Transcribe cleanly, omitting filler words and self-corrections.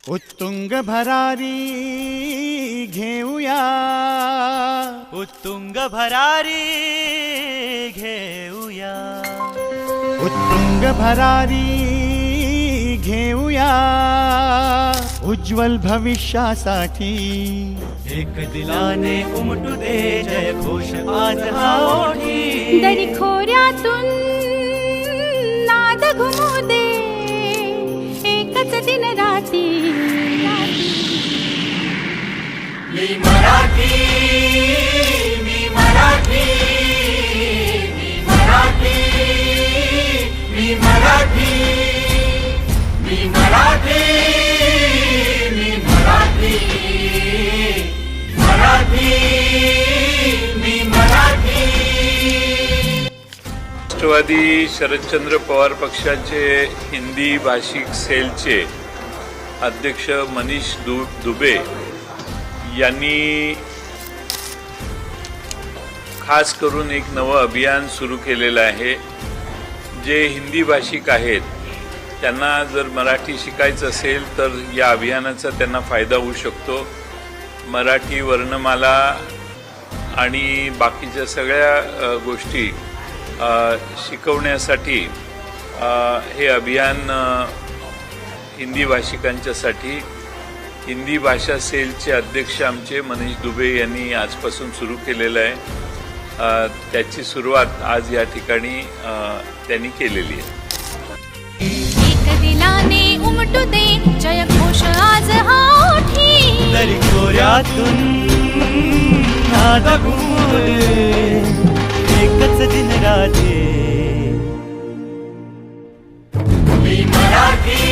उत्तुंग भरारी घेऊया, उत्तुंग भरारी घेऊया, उत्तुंग भरारी घेऊया, उज्ज्वल भविष्यासाठी एक दिलाने उमटू दे जय घोष आज हा ओठी. दरी खोऱ्यातून नाद घुमू दे एकच दिन राती. मी मराठी, मी मराठी, मी मराठी, मी मराठी, मी मराठी, मी मराठी, मराठी, मी मराठी. राष्ट्रवादी शरदचंद्र पवार पक्षाचे हिंदी भाषिक सेलचे अध्यक्ष मनीष दुबे यांनी खास करून एक नवं अभियान सुरू केलेलं आहे. जे हिंदी भाषिक आहेत त्यांना जर मराठी शिकायचं असेल तर या अभियानाचा त्यांना फायदा होऊ शकतो. मराठी वर्णमाला आणि बाकीच्या सगळ्या गोष्टी शिकवण्यासाठी हे अभियान हिंदी भाषिकांच्यासाठी हिंदी भाषा सेलचे अध्यक्ष आमचे मनीष दुबे यांनी आजपासून सुरू केलेलं आहे. त्याची सुरुवात आज या ठिकाणी त्यांनी केलेली आहे. एक दिलाने उमटू दे जय घोष आज हा ओठी. दरी खोऱ्यातून नाद घुमू दे एकच दिन राती. मी मराठी,